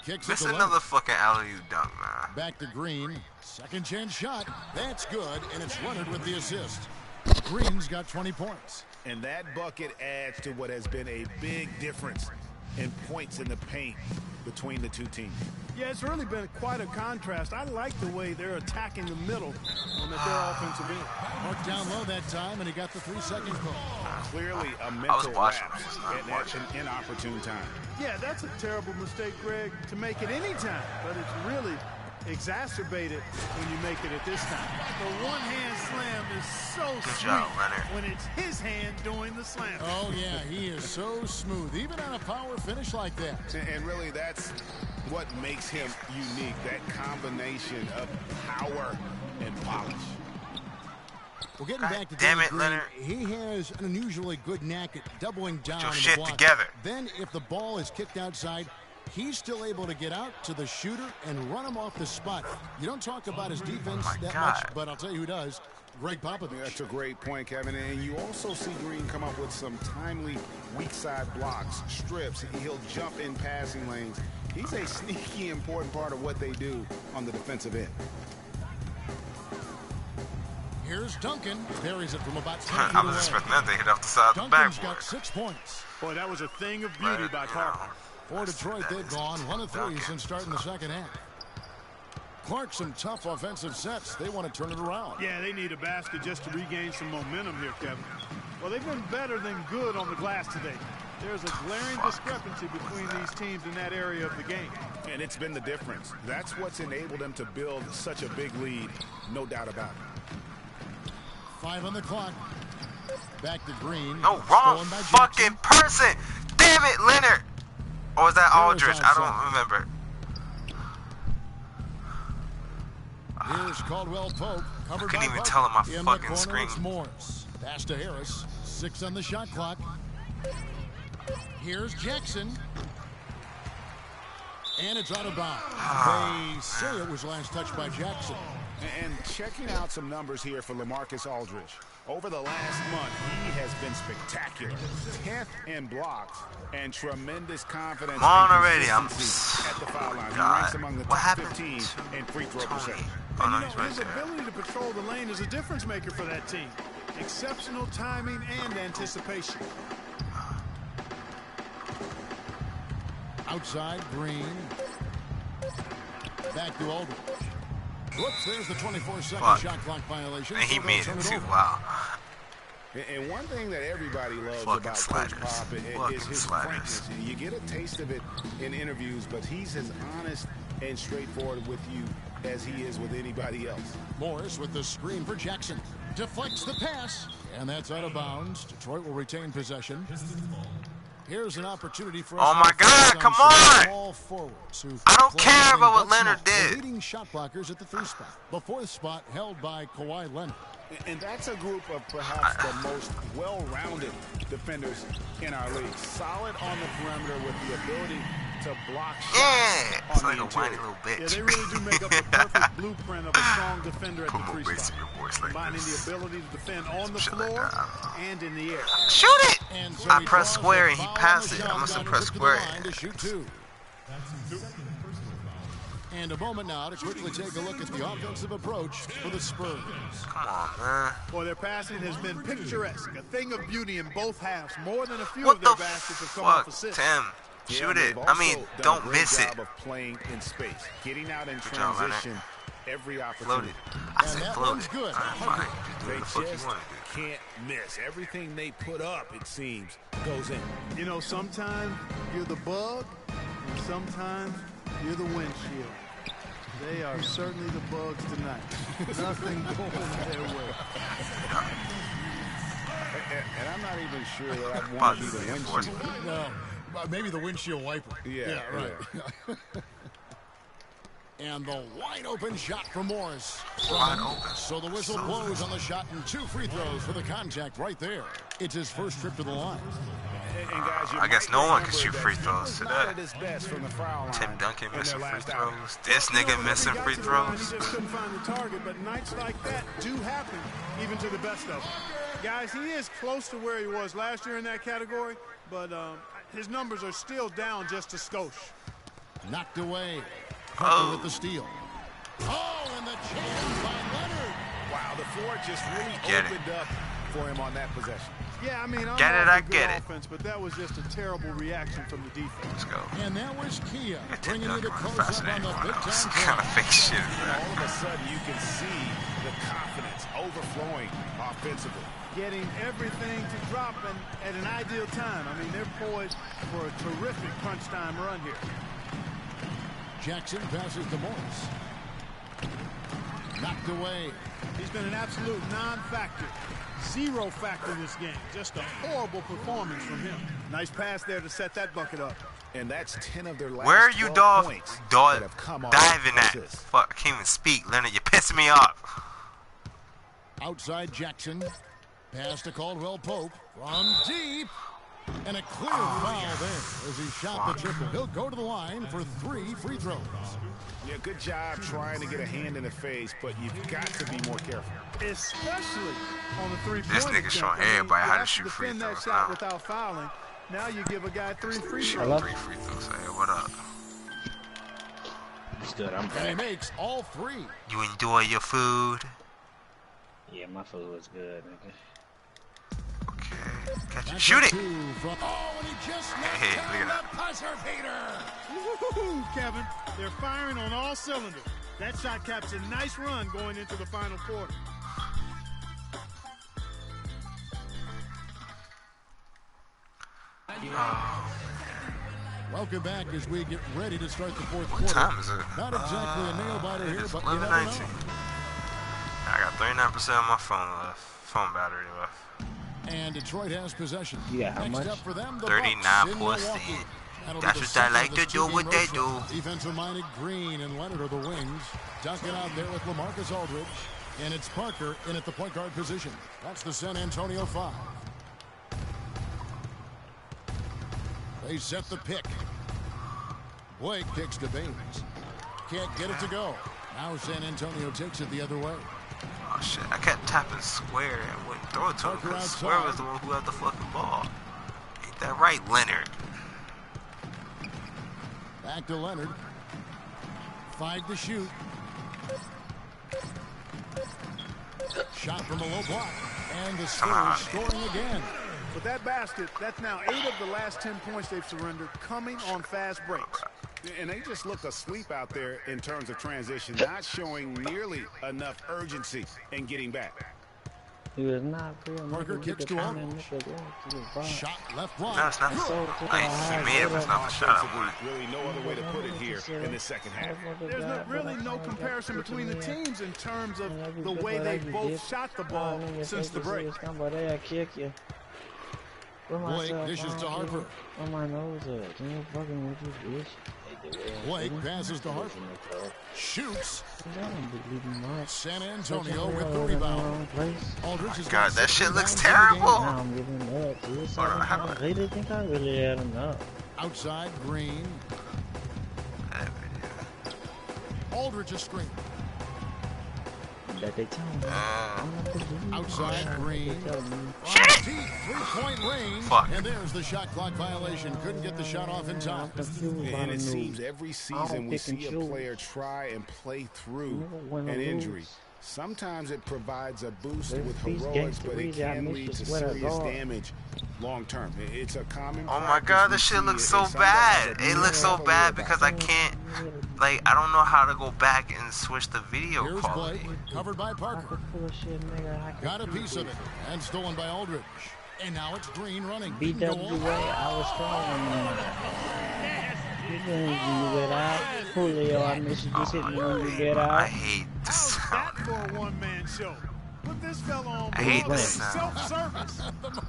Kicks it Miss to another Leonard. fucking alley-oop dunk, man. Back to Green. Second chance shot. That's good, and it's Leonard with the assist. Green's got 20 points. And that bucket adds to what has been a big difference in points in the paint between the two teams. Yeah, it's really been quite a contrast. I like the way they're attacking the middle on their offensive end. Marked down low that time, and he got the 3-second call. Clearly a I was mental watching, lapse I was not at watching. an inopportune time. Yeah, that's a terrible mistake, Greg, to make it any time. But it's really exacerbated when you make it at this time. The one-hand slam is so Good sweet job, Leonard. when it's his hand doing the slam. Oh, yeah, he is so smooth, even on a power finish like that. And really, that's what makes him unique, that combination of power and polish. Well, getting back to damn it, Green, Leonard. he has an unusually good knack at doubling down on the shit block. together. Then if the ball is kicked outside, he's still able to get out to the shooter and run him off the spot. You don't talk about his defense that much, but I'll tell you who does. Greg Popovich. That's a great point, Kevin. And you also see Green come up with some timely weak side blocks, strips. He'll jump in passing lanes. He's a sneaky important part of what they do on the defensive end. Here's Duncan. Buries it from about 10 feet I was expecting that to hit off the side of the Duncan's backboard. got 6 points. Boy, that was a thing of beauty by Parker. For Detroit, they've gone 1 of 3 since starting the second half. Clark, some tough offensive sets. They want to turn it around. Yeah, they need a basket just to regain some momentum here, Kevin. Well, they've been better than good on the glass today. There's a glaring discrepancy between these teams in that area of the game. And it's been the difference. That's what's enabled them to build such a big lead, no doubt about it. 5 on the clock. Back to Green. No, wrong fucking person. Damn it, Leonard. Or was that Aldridge? I don't remember. Here's Caldwell Pope. I couldn't even tell him my fucking screen. It's Morris. Pass to Harris. 6 on the shot clock. Here's Jackson. And it's out of bounds. They say it was last touched by Jackson. And checking out some numbers here for LaMarcus Aldridge. Over the last month, he has been spectacular. 10th in blocks and tremendous confidence. Come on already, I'm at the foul line. God. He ranks among the top 15 in free throw percentage. Oh, no, And his ability to patrol the lane is a difference maker for that team. Exceptional timing and anticipation. Outside, Green. Back to Aldridge. Whoops, there's the 24-second shot clock violation. And he made it too. Wow. And one thing that everybody loves about Coach Pop is his frankness. You get a taste of it in interviews, but he's as honest and straightforward with you as he is with anybody else. Morris with the screen for Jackson. Deflects the pass, and that's out of bounds. Detroit will retain possession. Here's an opportunity for us. Oh my God, come on! All forwards who I don't care about what Leonard did. The leading shot blockers at the 3 spot. The 4th spot held by Kawhi Leonard. And that's a group of perhaps the most well-rounded defenders in our league. Solid on the perimeter with the ability to block shots. Yeah, it's like a whiny little bitch. Yeah, they really do make up the perfect blueprint of a strong defender at the 3 spot. Combining the ability to defend on the floor and in the air. Shoot it! I press square and he passed it. I must have pressed square. And a moment now to quickly take a look at the offensive approach for the Spurs. Come on, man. Boy, their passing has been picturesque, a thing of beauty in both halves. More than a few What of their the baskets have come off assists. Tim? Shoot it. I mean, don't miss it. Of playing in space, getting out in transition every opportunity. Floated. I said floated. Good. They just can't miss. Everything they put up, it seems, goes in. You know, sometimes you're the bug, and sometimes you're the windshield. They are certainly the bugs tonight. Nothing going their way. And I'm not even sure that I want to be the windshield. No, maybe the windshield wiper. Yeah, right. And the wide open shot from Morris. Wide open. So the whistle blows on the shot and 2 free throws for the contact right there. It's his first trip to the line. And guys, I guess no one can shoot free throws today. Tim Duncan missing free throws. This nigga missing free throws. He just couldn't find the target, but nights like that do happen, even to the best of them. Guys, he is close to where he was last year in that category, but his numbers are still down just a skosh. Knocked away. Parker with the steal. Oh, and the chance by Leonard. Wow, the floor just really opened up for him on that possession. Yeah, I mean, I'm I get it. Offense, but that was just a terrible reaction from the defense. Let's go. And that was Kia Tim bringing you to Duncan close up on the big time. kind of fake shit is And that? all of a sudden, you can see the confidence overflowing offensively. Getting everything to drop at an ideal time. I mean, they're poised for a terrific crunch time run here. Jackson passes to Morris. Knocked away. He's been an absolute non-factor. 0 factor in this game. Just a horrible performance from him. Nice pass there to set that bucket up. And that's 10 of their last Where are you, dog diving at? Assists. Fuck, I can't even speak. Leonard, you're pissing me off. Outside Jackson. Pass to Caldwell Pope. From deep. And a clear foul there as he shot the triple. He'll go to the line for 3 free throws. Yeah, good job trying to get a hand in the face, but you've got to be more careful. Especially on the three-point. This nigga showing everybody how to shoot free throws that shot without fouling. Now you give a guy 3 free throws. Shoot 3 free throws. Hey, what up? It's good. I'm back. And he makes all 3. You enjoy your food? Yeah, my food was good, nigga. Okay. Catch it. Shoot it! Oh, and he just Hey, look at that. buzzer beater. Woo-hoo, Kevin. They're firing on all cylinders. That shot caps a nice run going into the final quarter. Welcome back as we get ready to start the fourth quarter. What time is it? Not exactly a nail-biter here, but you never 11:19. know. I got 39% of my phone battery left. And Detroit has possession. Yeah, how Next much? up for them, the 39%. Bucks in Milwaukee. That'll be That's the what I second like of to this do with two-game they road trip. do. Defensive-minded Green and Leonard are the wings. Duncan out there with LaMarcus Aldridge. And it's Parker in at the point guard position. That's the San Antonio 5. They set the pick. Blake kicks to Baines. Can't get it to go. Now San Antonio takes it the other way. Oh shit, I kept tapping Square and wouldn't throw it to him because Square was the one who had the fucking ball. Ain't that right, Leonard? Back to Leonard. 5 to shoot. Shot from a low block. And the Spurs scoring again. With that basket, that's now 8 of the last 10 points they've surrendered coming on fast breaks. And they just look asleep out there in terms of transition, not showing nearly enough urgency in getting back. He was not free. Parker kicks to Aldridge. Shot left block. No, it's not. He made it, but it's not the shot I wanted. Really no other way to put it here in the second half. There's really no comparison between the teams in terms of the way they've both shot the ball since the break. Blake dishes to Harper. On my nose, can you fucking with you, bitch? Blake passes to Harper. Shoots. San Antonio with the rebound. Aldridge is God, that shit looks terrible. I'm giving up. Hold on, how do I really think I really had enough? Outside Green. Aldridge is screen. That they tell me. Outside Green. Deep 3-point range. Fuck. And there's the shot clock violation. Couldn't get the shot off in time. And it seems every season we see a player try and play through an injury. Sometimes it provides a boost with heroics, but it can lead to serious damage long term. It's a common Oh my god, this shit looks so bad. It looks so bad because I can't, like, I don't know how to go back and switch the video Here's quality. Blake, covered by Parker. Got a piece of it, and stolen by Aldridge. And now it's Green running. BWA, I was strong. You didn't get out. Julio, I miss you just hitting me when you get out. I hate the That sound. for a one-man show. Put this fella on. I hate the sound. Self-service.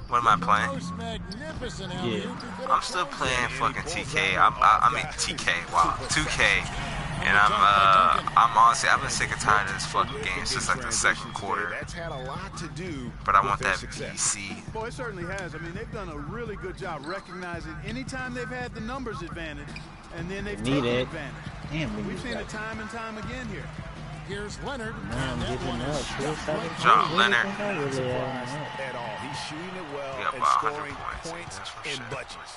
What am I playing? Most magnificent Yeah. I'm still playing fucking TK. I mean TK. Wow, 2K. And I'm honestly, I've been sick and tired of this fucking game since like the second quarter. That's had a lot to do. But I want with their that success. VC. Boy, it certainly has. I mean, they've done a really good job recognizing anytime they've had the numbers advantage, and then they've taken advantage. Damn, We've seen it time and time again here. Here's Leonard. I'm giving up. Good job, Leonard. At all. He's shooting it well Yeah, and about 100 scoring points. points That's for in sure. bunches.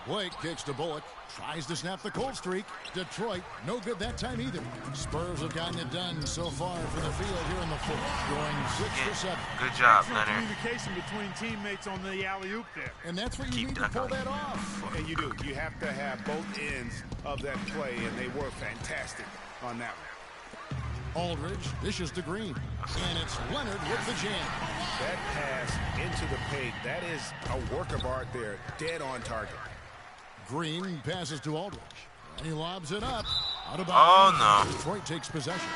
Blake kicks to Bullock. Tries to snap the cold streak. Detroit, no good that time either. Spurs have gotten it done so far for the field here in the fourth, going 6 for 7. Good job, Excellent Leonard. communication between teammates on the alley-oop there. And that's what you Keep need to pull dunking. that off. And you do. You have to have both ends of that play, and they were fantastic on that one. Aldridge dishes to Green. And it's Leonard with the jam. That pass into the paint, that is a work of art there, dead on target. Green passes to Aldridge. And he lobs it up. Out of Oh, bounds. no. Detroit takes possession.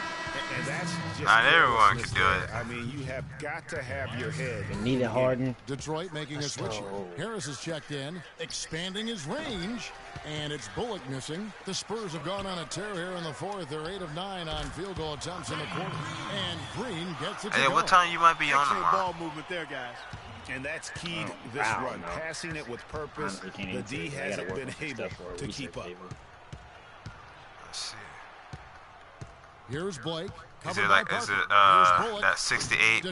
And that's just not everyone can do it. I mean, you have got to have your head. You need it, Harden. Detroit making a switch. Harris has checked in, expanding his range, and it's Bullock missing. The Spurs have gone on a tear here in the fourth. They're 8 of 9 on field goal attempts in the quarter. And Green gets it to go. What time you might be on Excellent tomorrow? ball movement there, guys. And that's key to this run. Passing it with purpose. The D hasn't been able to keep up. Let's see. Here's Blake. Is it that 68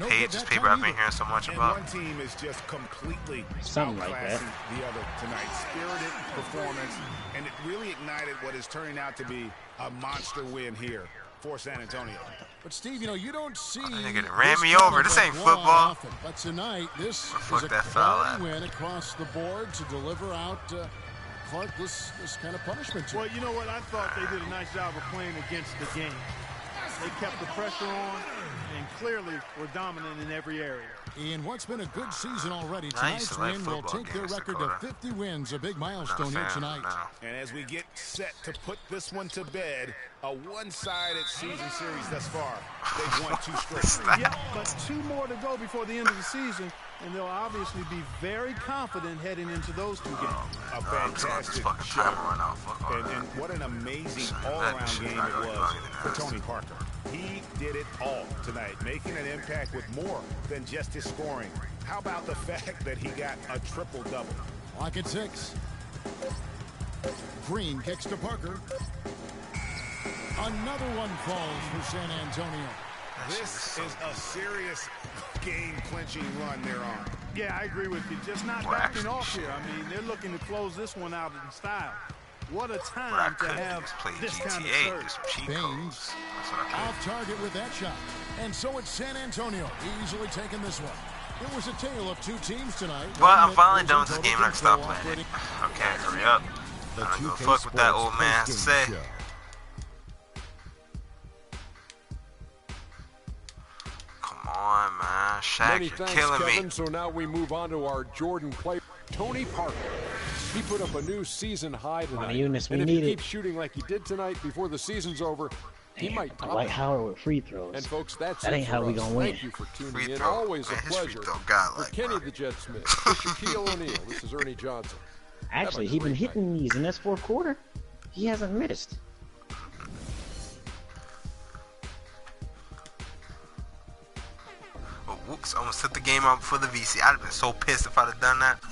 pages paper I've been hearing so much about? And one team is just completely Something like that. the other tonight. Spirited performance, and it really ignited what is turning out to be a monster win here for San Antonio. But Steve, you don't see. Nigga ran me over. This ain't football. Often. But tonight, this Fuck is a that foul quality win across the board to deliver out Clark this kind of punishment to. Well, you know what? I thought they did a nice job of playing against the game. They kept the pressure on and clearly were dominant in every area. In what's been a good season already, tonight's win will take their record to 50 wins, a big milestone here tonight. And as we get set to put this one to bed, a one-sided season series thus far. They've won 2 straight. Yeah, but 2 more to go before the end of the season, and they'll obviously be very confident heading into those 2 games. A fantastic shot. And what an amazing all-around game it was for Tony Parker. He did it all tonight, making an impact with more than just his scoring. How about the fact that he got a triple-double? Clock at 6. Green kicks to Parker. Another one falls for San Antonio. This is a serious game-clinching run they're on. Yeah, I agree with you. Just not backing off here. I mean, they're looking to close this one out in style. What a time to have this kind of surge. Baines off target with that shot. And so it's San Antonio easily taking this one. It was a tale of 2 teams tonight. Well, I'm finally done with this game and I can stop playing it. Okay, hurry up. I don't give a fuck what that old man has to say. Come on, man. Shaq, you're killing Kevin. me. So now we move on to our Jordan player, Tony Parker. He put up a new season high tonight. Eunice, and if he keeps shooting like he did tonight before the season's over, he might top Dwight Howard with free throws. And folks, that's that ain't how we gonna win. Thank you for tuning in. Always a pleasure. For Kenny the Jet Smith, for Shaquille O'Neal, this is Ernie Johnson. Actually, he's been hitting these in this 4th quarter. He hasn't missed. Oh, whoops, almost took the game out before the VC. I'd have been so pissed if I'd have done that.